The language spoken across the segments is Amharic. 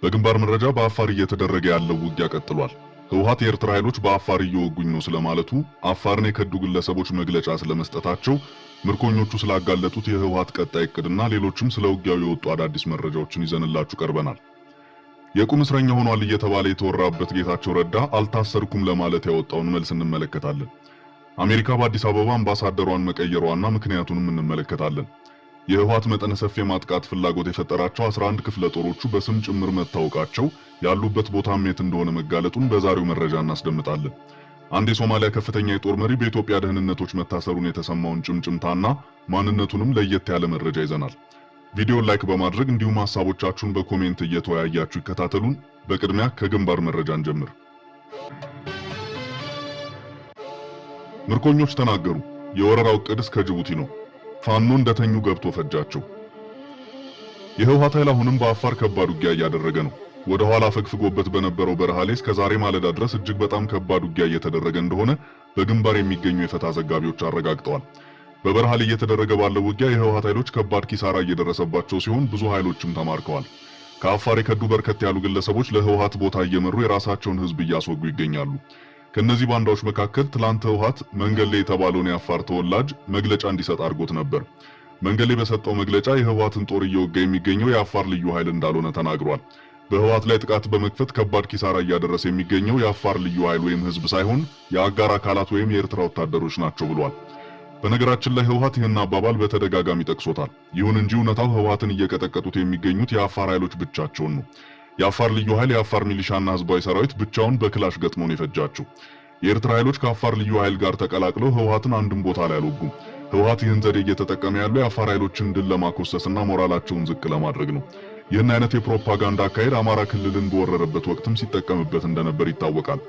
በግንባር መረጃ በአፋር እየተደረገ ያለው ውጊያ ቀጥሏል። ህወሓት የኤርትራ ኃይሎች በአፋር እየወጉኝ ነው ስለማለቱ፣ አፋርን የከዱ ግለሰቦች መግለጫ ስለመስጠታቸው፣ ምርኮኞቹ ስላጋለጡት የህወሓት ቀጣይ እቅድና ሌሎችም ስለ ውጊያው የወጡ አዳዲስ መረጃዎችን ይዘንላችሁ ቀርበናል። የቁም እስረኛ ሆኗል እየተባለ የተወራበት ጌታቸው ረዳ አልታሰርኩም ለማለት ያወጣውን መልስ እንመለከታለን። አሜሪካ በአዲስ አበባ አምባሳደሯን መቀየሯና ምክንያቱንም እንመለከታለን። የህወሓት መጠነ ሰፊ የማጥቃት ፍላጎት የፈጠራቸው 11 ክፍለ ጦሮቹ በስም ጭምር መታወቃቸው፣ ያሉበት ቦታም የት እንደሆነ መጋለጡን በዛሬው መረጃ እናስደምጣለን። አንድ የሶማሊያ ከፍተኛ የጦር መሪ በኢትዮጵያ ደህንነቶች መታሰሩን የተሰማውን ጭምጭምታና ማንነቱንም ለየት ያለ መረጃ ይዘናል። ቪዲዮን ላይክ በማድረግ እንዲሁም ሐሳቦቻችሁን በኮሜንት እየተወያያችሁ ይከታተሉን። በቅድሚያ ከግንባር መረጃ እንጀምር። ምርኮኞች ተናገሩ። የወረራው ዕቅድ እስከ ጅቡቲ ነው። ፋኖ እንደተኙ ገብቶ ፈጃቸው። የህወሓት ኃይል አሁንም በአፋር ከባድ ውጊያ እያደረገ ነው። ወደ ኋላ ፈግፍጎበት በነበረው በረሃሌ እስከ ዛሬ ማለዳ ድረስ እጅግ በጣም ከባድ ውጊያ እየተደረገ እንደሆነ በግንባር የሚገኙ የፈታ ዘጋቢዎች አረጋግጠዋል። በበረሃሌ እየተደረገ ባለው ውጊያ የህወሓት ኃይሎች ከባድ ኪሳራ እየደረሰባቸው ሲሆን ብዙ ኃይሎችም ተማርከዋል። ከአፋር የከዱ በርከት ያሉ ግለሰቦች ለህወሓት ቦታ እየመሩ የራሳቸውን ህዝብ እያስወጉ ይገኛሉ። ከነዚህ ባንዳዎች መካከል ትላንት ህወሓት መንገሌ የተባለውን የአፋር ተወላጅ መግለጫ እንዲሰጥ አድርጎት ነበር። መንገሌ በሰጠው መግለጫ የህወሓትን ጦር እየወጋ የሚገኘው የአፋር ልዩ ኃይል እንዳልሆነ ተናግሯል። በህወሓት ላይ ጥቃት በመክፈት ከባድ ኪሳራ እያደረሰ የሚገኘው የአፋር ልዩ ኃይል ወይም ህዝብ ሳይሆን የአጋር አካላት ወይም የኤርትራ ወታደሮች ናቸው ብሏል። በነገራችን ላይ ህወሓት ይህን አባባል በተደጋጋሚ ጠቅሶታል። ይሁን እንጂ እውነታው ህወሓትን እየቀጠቀጡት የሚገኙት የአፋር ኃይሎች ብቻቸውን ነው። የአፋር ልዩ ኃይል የአፋር ሚሊሻና ህዝባዊ ሰራዊት ብቻውን በክላሽ ገጥመው ነው የፈጃቸው። የኤርትራ ኃይሎች ከአፋር ልዩ ኃይል ጋር ተቀላቅለው ህወሓትን አንድም ቦታ ላይ አልወጉም። ህወሓት ይህን ዘዴ እየተጠቀመ ያለው የአፋር ኃይሎችን ድል ለማኮሰስና ሞራላቸውን ዝቅ ለማድረግ ነው። ይህን አይነት የፕሮፓጋንዳ አካሄድ አማራ ክልልን በወረረበት ወቅትም ሲጠቀምበት እንደነበር ይታወቃል።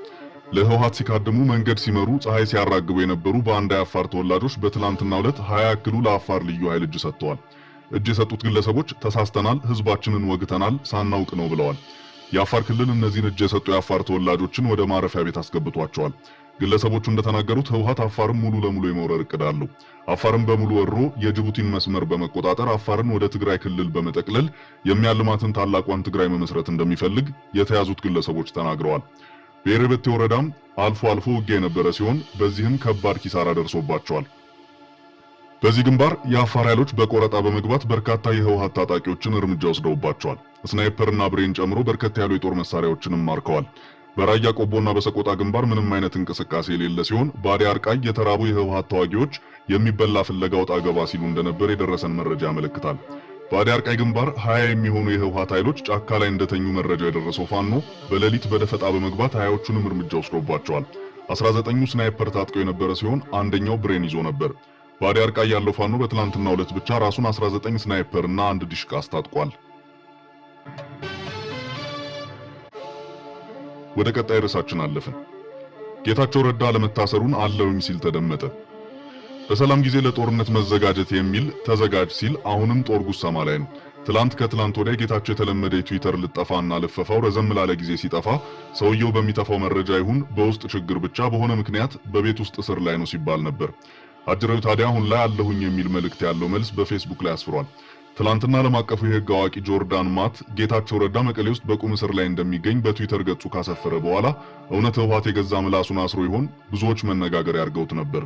ለህወሓት ሲካድሙ መንገድ ሲመሩ ፀሐይ ሲያራግቡ የነበሩ በአንድ የአፋር ተወላጆች በትላንትናው ዕለት 20 ያክሉ ለአፋር ልዩ ኃይል እጅ ሰጥተዋል። እጅ የሰጡት ግለሰቦች ተሳስተናል፣ ህዝባችንን ወግተናል፣ ሳናውቅ ነው ብለዋል። የአፋር ክልል እነዚህን እጅ የሰጡ የአፋር ተወላጆችን ወደ ማረፊያ ቤት አስገብቷቸዋል። ግለሰቦቹ እንደተናገሩት ህወሓት አፋርን ሙሉ ለሙሉ የመውረር እቅድ አለው። አፋርን በሙሉ ወሮ የጅቡቲን መስመር በመቆጣጠር አፋርን ወደ ትግራይ ክልል በመጠቅለል የሚያልማትን ታላቋን ትግራይ መመስረት እንደሚፈልግ የተያዙት ግለሰቦች ተናግረዋል። በኤረበቴ ወረዳም አልፎ አልፎ ውጊያ የነበረ ሲሆን በዚህም ከባድ ኪሳራ ደርሶባቸዋል። በዚህ ግንባር የአፋር ኃይሎች በቆረጣ በመግባት በርካታ የህወሓት ታጣቂዎችን እርምጃ ወስደውባቸዋል። ስናይፐርና ብሬን ጨምሮ በርከት ያሉ የጦር መሳሪያዎችንም ማርከዋል። በራያ ቆቦና በሰቆጣ ግንባር ምንም አይነት እንቅስቃሴ የሌለ ሲሆን ባዲ አርቃይ የተራቡ የህወሓት ተዋጊዎች የሚበላ ፍለጋ ወጣ ገባ ሲሉ እንደነበር የደረሰን መረጃ ያመለክታል። ባዲ አርቃይ ግንባር 20 የሚሆኑ የህወሓት ኃይሎች ጫካ ላይ እንደተኙ መረጃ የደረሰው ፋኖ በሌሊት በደፈጣ በመግባት 20ዎቹንም እርምጃ ወስዶባቸዋል። 19ኙ ስናይፐር ታጥቀው የነበረ ሲሆን አንደኛው ብሬን ይዞ ነበር። ባዲ አርቃይ ያለው ፋኖ በትላንትናው ዕለት ብቻ ራሱን 19 ስናይፐር እና 1 ዲሽቃ አስታጥቋል። ወደ ቀጣይ ርዕሳችን አለፍን። ጌታቸው ረዳ ለመታሰሩን አለውኝ ሲል ተደመጠ። በሰላም ጊዜ ለጦርነት መዘጋጀት የሚል ተዘጋጅ ሲል አሁንም ጦር ጉሰማ ላይ ነው። ከትላንት ወዲያ ጌታቸው የተለመደ የትዊተር ልጠፋና ልፈፋው ረዘም ላለ ጊዜ ሲጠፋ ሰውየው በሚጠፋው መረጃ ይሁን በውስጥ ችግር ብቻ በሆነ ምክንያት በቤት ውስጥ እስር ላይ ነው ሲባል ነበር። አጅሬው ታዲያ አሁን ላይ አለሁኝ የሚል መልእክት ያለው መልስ በፌስቡክ ላይ አስፍሯል። ትላንትና ዓለም አቀፉ የህግ አዋቂ ጆርዳን ማት ጌታቸው ረዳ መቀሌ ውስጥ በቁም እስር ላይ እንደሚገኝ በትዊተር ገጹ ካሰፈረ በኋላ እውነት ህወሓት የገዛ ምላሱን አስሮ ይሆን ብዙዎች መነጋገር ያርገውት ነበር።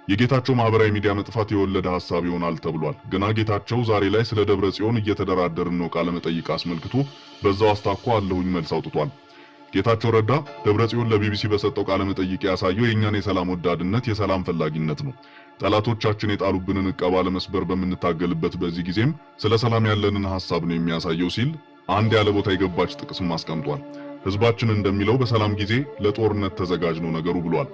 የጌታቸው ማህበራዊ ሚዲያ መጥፋት የወለደ ሐሳብ ይሆናል ተብሏል። ገና ጌታቸው ዛሬ ላይ ስለ ደብረ ጽዮን እየተደራደርን ነው ቃለ መጠይቅ አስመልክቶ በዛው አስታኮ አለሁኝ መልስ አውጥቷል። ጌታቸው ረዳ ደብረ ጽዮን ለቢቢሲ በሰጠው ቃለ መጠይቅ ያሳየው የኛን የሰላም ወዳድነት፣ የሰላም ፈላጊነት ነው። ጠላቶቻችን የጣሉብንን ዕቀባ ለመስበር በምንታገልበት በዚህ ጊዜም ስለ ሰላም ያለንን ሐሳብ ነው የሚያሳየው ሲል አንድ ያለ ቦታ የገባች ጥቅስም አስቀምጧል። ህዝባችን እንደሚለው በሰላም ጊዜ ለጦርነት ተዘጋጅ ነው ነገሩ ብሏል።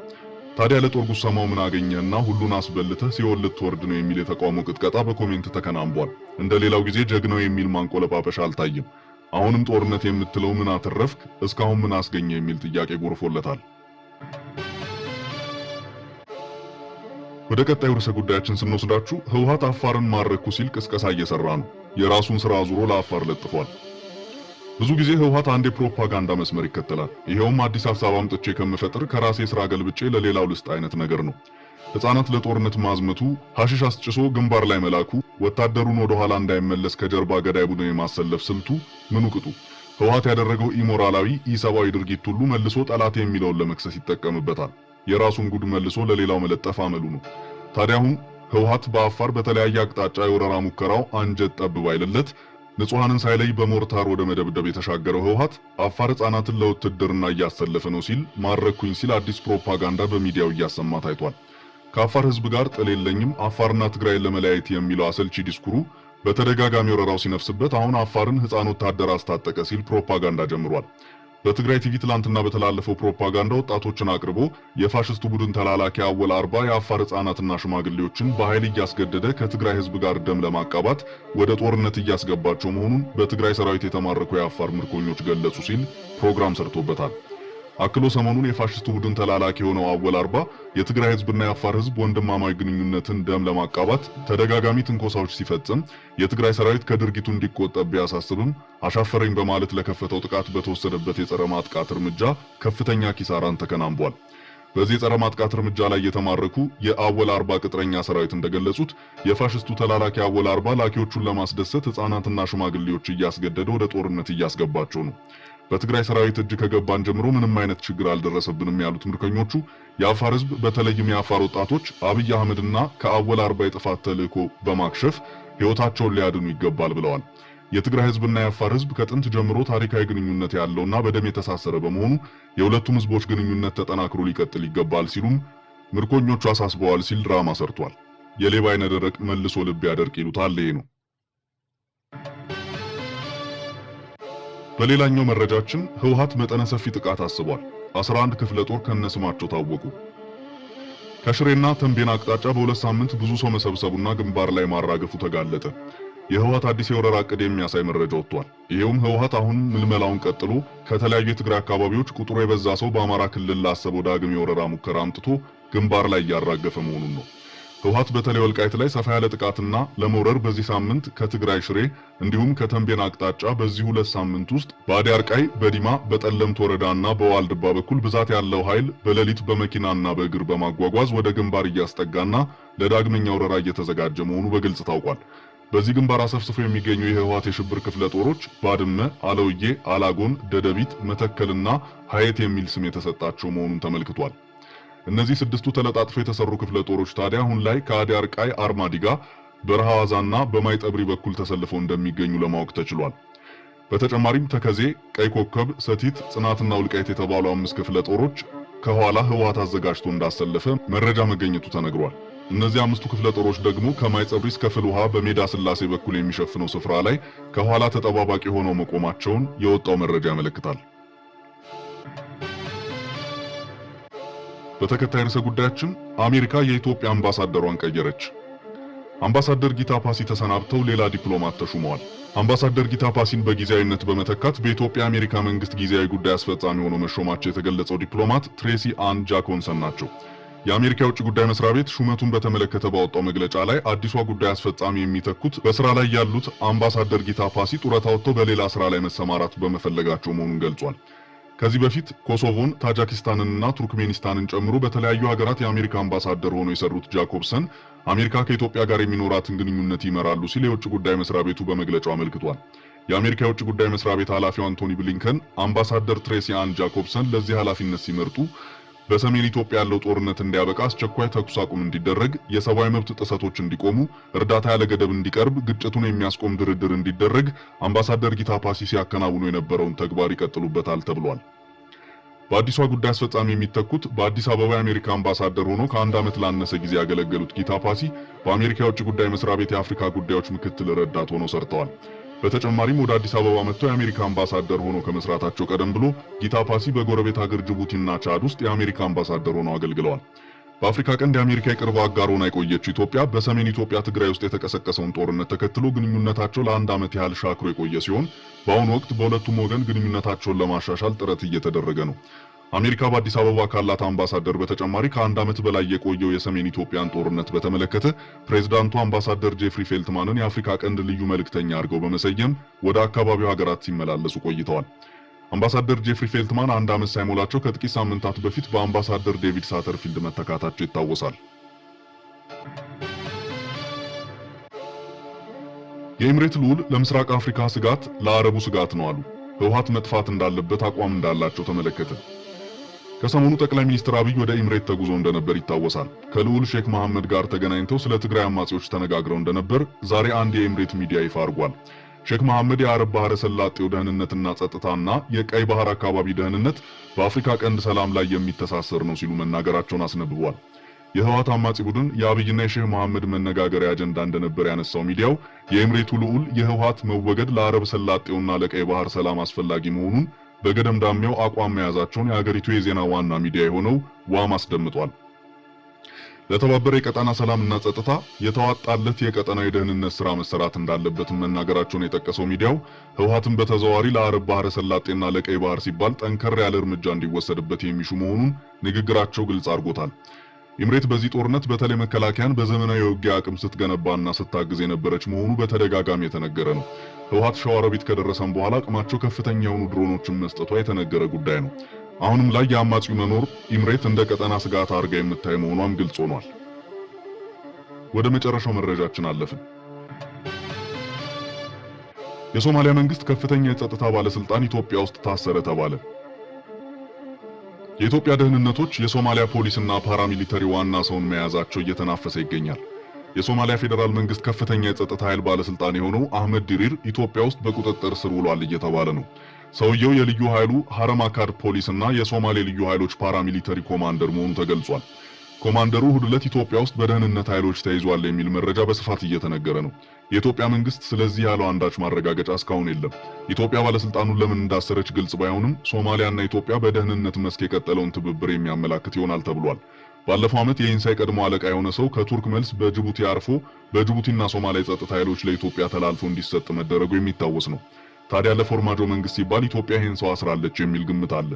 ታዲያ ለጦር ጉሰማው ምን አገኘና ሁሉን አስበልተህ ሲኦል ልትወርድ ነው የሚል የተቃውሞ ቅጥቀጣ በኮሜንት ተከናንቧል። እንደሌላው ጊዜ ጀግናው የሚል ማንቆለጳጰሻ አልታየም። አሁንም ጦርነት የምትለው ምን አተረፍክ እስካሁን ምን አስገኘ የሚል ጥያቄ ጎርፎለታል። ወደ ቀጣዩ ርዕሰ ጉዳያችን ስንወስዳችሁ ህወሓት አፋርን ማረኩ ሲል ቅስቀሳ እየሰራ ነው። የራሱን ስራ አዙሮ ለአፋር ለጥፏል። ብዙ ጊዜ ህወሓት አንድ የፕሮፓጋንዳ መስመር ይከተላል። ይሄውም አዲስ ሐሳብ አምጥቼ ከምፈጥር ከራሴ ስራ ገልብጬ ለሌላው ልስጥ አይነት ነገር ነው። ህፃናት ለጦርነት ማዝመቱ፣ ሐሽሽ አስጭሶ ግንባር ላይ መላኩ፣ ወታደሩን ወደ ኋላ እንዳይመለስ ከጀርባ ገዳይ ቡድን የማሰለፍ ስልቱ ምኑ ቅጡ። ህወሓት ያደረገው ኢሞራላዊ ኢሰብአዊ ድርጊት ሁሉ መልሶ ጠላት የሚለውን ለመክሰስ ይጠቀምበታል። የራሱን ጉድ መልሶ ለሌላው መለጠፍ አመሉ ነው። ታዲያ አሁን ህወሓት በአፋር በተለያየ አቅጣጫ የወረራ ሙከራው አንጀት ጠብ ባይልለት ንጹሃንን ሳይለይ በሞርታር ወደ መደብደብ የተሻገረው ህወሓት አፋር ህፃናትን ለውትድርና እያሰለፈ ነው ሲል ማረኩኝ ሲል አዲስ ፕሮፓጋንዳ በሚዲያው እያሰማ ታይቷል። ከአፋር ህዝብ ጋር ጥል የለኝም፣ አፋርና ትግራይን ለመለያየት የሚለው አሰልቺ ዲስኩሩ በተደጋጋሚ ወረራው ሲነፍስበት አሁን አፋርን ህፃን ወታደር አስታጠቀ ሲል ፕሮፓጋንዳ ጀምሯል። በትግራይ ቲቪ ትላንትና በተላለፈው ፕሮፓጋንዳ ወጣቶችን አቅርቦ የፋሽስቱ ቡድን ተላላኪ አወል አርባ የአፋር ህፃናትና ሽማግሌዎችን በኃይል እያስገደደ ከትግራይ ህዝብ ጋር ደም ለማቃባት ወደ ጦርነት እያስገባቸው መሆኑን በትግራይ ሰራዊት የተማረኩ የአፋር ምርኮኞች ገለጹ ሲል ፕሮግራም ሰርቶበታል። አክሎ ሰሞኑን የፋሽስቱ ቡድን ተላላኪ የሆነው አወል አርባ የትግራይ ህዝብና የአፋር ህዝብ ወንድማማች ግንኙነትን ደም ለማቃባት ተደጋጋሚ ትንኮሳዎች ሲፈጽም የትግራይ ሰራዊት ከድርጊቱ እንዲቆጠብ ቢያሳስብም አሻፈረኝ በማለት ለከፈተው ጥቃት በተወሰደበት የጸረ ማጥቃት እርምጃ ከፍተኛ ኪሳራን ተከናንቧል። በዚህ የጸረ ማጥቃት እርምጃ ላይ የተማረኩ የአወል አርባ ቅጥረኛ ሰራዊት እንደገለጹት የፋሽስቱ ተላላኪ አወል አርባ ላኪዎቹን ለማስደሰት ህፃናትና ሽማግሌዎች እያስገደደ ወደ ጦርነት እያስገባቸው ነው። በትግራይ ሰራዊት እጅ ከገባን ጀምሮ ምንም አይነት ችግር አልደረሰብንም ያሉት ምርኮኞቹ የአፋር ህዝብ በተለይም የአፋር ወጣቶች አብይ አህመድና ከአወል አርባ የጥፋት ተልዕኮ በማክሸፍ ህይወታቸውን ሊያድኑ ይገባል ብለዋል። የትግራይ ህዝብና የአፋር ህዝብ ከጥንት ጀምሮ ታሪካዊ ግንኙነት ያለውና በደም የተሳሰረ በመሆኑ የሁለቱም ህዝቦች ግንኙነት ተጠናክሮ ሊቀጥል ይገባል ሲሉም ምርኮኞቹ አሳስበዋል ሲል ድራማ ሰርቷል። የሌባ አይነ ደረቅ መልሶ ልብ ያደርቅ ይሉታል ይሄ ነው። በሌላኛው መረጃችን ህወሓት መጠነ ሰፊ ጥቃት አስቧል። 11 ክፍለ ጦር ከነስማቸው ታወቁ። ከሽሬና ተንቤን አቅጣጫ በሁለት ሳምንት ብዙ ሰው መሰብሰቡና ግንባር ላይ ማራገፉ ተጋለጠ። የህወሓት አዲስ የወረራ ዕቅድ የሚያሳይ መረጃ ወጥቷል። ይሄውም ህወሓት አሁን ምልመላውን ቀጥሎ ከተለያዩ የትግራይ አካባቢዎች ቁጥሩ የበዛ ሰው በአማራ ክልል ላሰበው ዳግም የወረራ ሙከራ አምጥቶ ግንባር ላይ እያራገፈ መሆኑን ነው። ህወሓት በተለይ ወልቃይት ላይ ሰፋ ያለ ጥቃትና ለመውረር በዚህ ሳምንት ከትግራይ ሽሬ እንዲሁም ከተንቤን አቅጣጫ በዚህ ሁለት ሳምንት ውስጥ በአዲያርቃይ፣ በዲማ፣ በጠለምት ወረዳና በዋልድባ በኩል ብዛት ያለው ኃይል በሌሊት በመኪናና በእግር በማጓጓዝ ወደ ግንባር እያስጠጋና ለዳግመኛ ወረራ እየተዘጋጀ መሆኑ በግልጽ ታውቋል። በዚህ ግንባር አሰፍስፎ የሚገኙ የህወሓት የሽብር ክፍለ ጦሮች ባድመ፣ አለውዬ፣ አላጎን፣ ደደቢት፣ መተከልና ሀየት የሚል ስም የተሰጣቸው መሆኑን ተመልክቷል። እነዚህ ስድስቱ ተለጣጥፎ የተሰሩ ክፍለ ጦሮች ታዲያ አሁን ላይ ከአዲያርቃይ፣ አርማዲጋ፣ በረሃዋዛና በማይጠብሪ በኩል ተሰልፈው እንደሚገኙ ለማወቅ ተችሏል። በተጨማሪም ተከዜ፣ ቀይ ኮከብ፣ ሰቲት፣ ጽናትና ውልቃይት የተባሉ 5 ክፍለ ጦሮች ከኋላ ህወሓት አዘጋጅቶ እንዳሰለፈ መረጃ መገኘቱ ተነግሯል። እነዚህ 5ቱ ክፍለ ጦሮች ደግሞ ከማይጸብሪ እስከ ፍልውሃ በሜዳ ስላሴ በኩል የሚሸፍነው ስፍራ ላይ ከኋላ ተጠባባቂ ሆነው መቆማቸውን የወጣው መረጃ ያመለክታል። በተከታይ ርዕሰ ጉዳያችን አሜሪካ የኢትዮጵያ አምባሳደሯን ቀየረች። አምባሳደር ጊታ ፓሲ ተሰናብተው ሌላ ዲፕሎማት ተሹመዋል። አምባሳደር ጊታ ፓሲን በጊዜያዊነት በመተካት በኢትዮጵያ አሜሪካ መንግስት ጊዜያዊ ጉዳይ አስፈጻሚ ሆኖ መሾማቸው የተገለጸው ዲፕሎማት ትሬሲ አን ጃኮንሰን ናቸው። የአሜሪካ የውጭ ጉዳይ መስሪያ ቤት ሹመቱን በተመለከተ ባወጣው መግለጫ ላይ አዲሷ ጉዳይ አስፈጻሚ የሚተኩት በስራ ላይ ያሉት አምባሳደር ጊታ ፓሲ ጡረታ ወጥተው በሌላ ስራ ላይ መሰማራት በመፈለጋቸው መሆኑን ገልጿል። ከዚህ በፊት ኮሶቮን፣ ታጂኪስታንንና ቱርክሜኒስታንን ጨምሮ በተለያዩ ሀገራት የአሜሪካ አምባሳደር ሆነው የሰሩት ጃኮብሰን አሜሪካ ከኢትዮጵያ ጋር የሚኖራትን ግንኙነት ይመራሉ ሲል የውጭ ጉዳይ መስሪያ ቤቱ በመግለጫው አመልክቷል። የአሜሪካ የውጭ ጉዳይ መስሪያ ቤት ኃላፊው አንቶኒ ብሊንከን አምባሳደር ትሬሲ አን ጃኮብሰን ለዚህ ኃላፊነት ሲመርጡ በሰሜን ኢትዮጵያ ያለው ጦርነት እንዲያበቃ አስቸኳይ ተኩስ አቁም እንዲደረግ፣ የሰብአዊ መብት ጥሰቶች እንዲቆሙ፣ እርዳታ ያለ ገደብ እንዲቀርብ፣ ግጭቱን የሚያስቆም ድርድር እንዲደረግ አምባሳደር ጊታ ፓሲ ሲያከናውኑ የነበረውን ተግባር ይቀጥሉበታል ተብሏል። በአዲሷ ጉዳይ አስፈጻሚ የሚተኩት በአዲስ አበባ የአሜሪካ አምባሳደር ሆኖ ከ1 ዓመት ላነሰ ጊዜ ያገለገሉት ጊታ ፓሲ በአሜሪካ የውጭ ጉዳይ መስሪያ ቤት የአፍሪካ ጉዳዮች ምክትል ረዳት ሆነው ሰርተዋል። በተጨማሪም ወደ አዲስ አበባ መጥተው የአሜሪካ አምባሳደር ሆኖ ከመስራታቸው ቀደም ብሎ ጊታ ፓሲ በጎረቤት ሀገር ጅቡቲና ቻድ ውስጥ የአሜሪካ አምባሳደር ሆነው አገልግለዋል። በአፍሪካ ቀንድ የአሜሪካ የቅርብ አጋር ሆና የቆየችው ኢትዮጵያ በሰሜን ኢትዮጵያ ትግራይ ውስጥ የተቀሰቀሰውን ጦርነት ተከትሎ ግንኙነታቸው ለ1 ዓመት ያህል ሻክሮ የቆየ ሲሆን በአሁኑ ወቅት በሁለቱም ወገን ግንኙነታቸውን ለማሻሻል ጥረት እየተደረገ ነው። አሜሪካ በአዲስ አበባ ካላት አምባሳደር በተጨማሪ ከ1 ዓመት በላይ የቆየው የሰሜን ኢትዮጵያን ጦርነት በተመለከተ ፕሬዝዳንቱ አምባሳደር ጄፍሪ ፌልትማንን የአፍሪካ ቀንድ ልዩ መልእክተኛ አድርገው በመሰየም ወደ አካባቢው ሀገራት ሲመላለሱ ቆይተዋል። አምባሳደር ጄፍሪ ፌልትማን 1 ዓመት ሳይሞላቸው ከጥቂት ሳምንታት በፊት በአምባሳደር ዴቪድ ሳተርፊልድ መተካታቸው ይታወሳል። የኤምሬት ልዑል ለምስራቅ አፍሪካ ስጋት፣ ለአረቡ ስጋት ነው አሉ። ህወሓት መጥፋት እንዳለበት አቋም እንዳላቸው ተመለከተ። ከሰሞኑ ጠቅላይ ሚኒስትር አብይ ወደ ኢምሬት ተጉዞ እንደነበር ይታወሳል። ከልዑል ሼክ መሐመድ ጋር ተገናኝተው ስለ ትግራይ አማጺዎች ተነጋግረው እንደነበር ዛሬ አንድ የኢምሬት ሚዲያ ይፋ አድርጓል። ሼክ መሐመድ የአረብ ባህረ ሰላጤው ደህንነትና ጸጥታና የቀይ ባህር አካባቢ ደህንነት በአፍሪካ ቀንድ ሰላም ላይ የሚተሳሰር ነው ሲሉ መናገራቸውን አስነብቧል። የህወሓት አማጺ ቡድን የአብይና የሼክ መሐመድ መነጋገሪያ አጀንዳ እንደነበር ያነሳው ሚዲያው የኢምሬቱ ልዑል የህወሓት መወገድ ለአረብ ሰላጤውና ለቀይ ባህር ሰላም አስፈላጊ መሆኑን በገደምዳሜው አቋም መያዛቸውን የሀገሪቱ የዜና ዋና ሚዲያ የሆነው ዋም አስደምጧል። ለተባበረ የቀጠና ሰላምና ጸጥታ የተዋጣለት የቀጠናዊ ደህንነት ስራ መሰራት እንዳለበት መናገራቸውን የጠቀሰው ሚዲያው ህወሓትን በተዘዋዋሪ ለአረብ ባህረ ሰላጤና ለቀይ ባህር ሲባል ጠንከር ያለ እርምጃ እንዲወሰድበት የሚሹ መሆኑን ንግግራቸው ግልጽ አድርጎታል። ኢምሬት በዚህ ጦርነት በተለይ መከላከያን በዘመናዊ የውጊያ አቅም ስትገነባና ስታግዝ የነበረች መሆኑ በተደጋጋሚ የተነገረ ነው። ህወሓት ሸዋሮቢት ከደረሰም በኋላ አቅማቸው ከፍተኛ የሆኑ ድሮኖችን መስጠቷ የተነገረ ጉዳይ ነው። አሁንም ላይ የአማጺው መኖር ኢምሬት እንደ ቀጠና ስጋት አድርጋ የምታይ መሆኗም ግልጽ ሆኗል። ወደ መጨረሻው መረጃችን አለፍን። የሶማሊያ መንግስት ከፍተኛ የጸጥታ ባለስልጣን ኢትዮጵያ ውስጥ ታሰረ ተባለ። የኢትዮጵያ ደህንነቶች የሶማሊያ ፖሊስና ፓራሚሊተሪ ዋና ሰውን መያዛቸው እየተናፈሰ ይገኛል። የሶማሊያ ፌዴራል መንግስት ከፍተኛ የጸጥታ ኃይል ባለስልጣን የሆነው አህመድ ዲሪር ኢትዮጵያ ውስጥ በቁጥጥር ስር ውሏል እየተባለ ነው። ሰውየው የልዩ ኃይሉ ሐረማካድ ፖሊስና የሶማሌ ልዩ ኃይሎች ፓራሚሊተሪ ኮማንደር መሆኑ ተገልጿል። ኮማንደሩ እሁድ ዕለት ኢትዮጵያ ውስጥ በደህንነት ኃይሎች ተይዟል የሚል መረጃ በስፋት እየተነገረ ነው። የኢትዮጵያ መንግስት ስለዚህ ያለው አንዳች ማረጋገጫ እስካሁን የለም። ኢትዮጵያ ባለስልጣኑን ለምን እንዳሰረች ግልጽ ባይሆንም ሶማሊያና ኢትዮጵያ በደህንነት መስክ የቀጠለውን ትብብር የሚያመላክት ይሆናል ተብሏል። ባለፈው ዓመት የኢንሳ ቀድሞ አለቃ የሆነ ሰው ከቱርክ መልስ በጅቡቲ አርፎ በጅቡቲና ሶማሊያ የጸጥታ ኃይሎች ለኢትዮጵያ ተላልፎ እንዲሰጥ መደረጉ የሚታወስ ነው። ታዲያ ለፎርማጆ መንግስት ሲባል ኢትዮጵያ ይህን ሰው አስራለች የሚል ግምት አለ።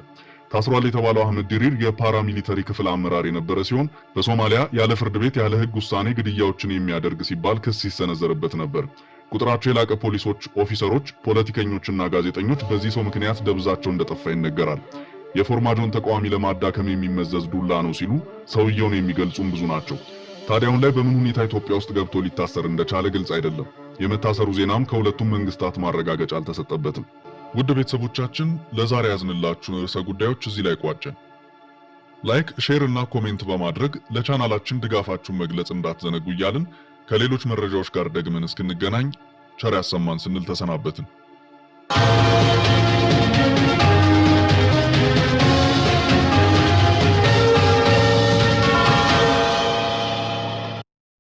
ታስሯል የተባለው አህመድ ዲሪር የፓራሚሊተሪ ክፍል አመራር የነበረ ሲሆን በሶማሊያ ያለ ፍርድ ቤት ያለ ህግ ውሳኔ ግድያዎችን የሚያደርግ ሲባል ክስ ሲሰነዘርበት ነበር። ቁጥራቸው የላቀ ፖሊሶች፣ ኦፊሰሮች፣ ፖለቲከኞችና ጋዜጠኞች በዚህ ሰው ምክንያት ደብዛቸው እንደጠፋ ይነገራል። የፎርማጆን ተቃዋሚ ለማዳከም የሚመዘዝ ዱላ ነው ሲሉ ሰውየውን የሚገልጹም ብዙ ናቸው። ታዲያውን ላይ በምን ሁኔታ ኢትዮጵያ ውስጥ ገብቶ ሊታሰር እንደቻለ ግልጽ አይደለም። የመታሰሩ ዜናም ከሁለቱም መንግስታት ማረጋገጫ አልተሰጠበትም። ውድ ቤተሰቦቻችን ለዛሬ ያዝንላችሁ ርዕሰ ጉዳዮች እዚህ ላይ ቋጨን። ላይክ፣ ሼር እና ኮሜንት በማድረግ ለቻናላችን ድጋፋችሁን መግለጽ እንዳትዘነጉ እያልን ከሌሎች መረጃዎች ጋር ደግመን እስክንገናኝ ቸር ያሰማን ስንል ተሰናበትን።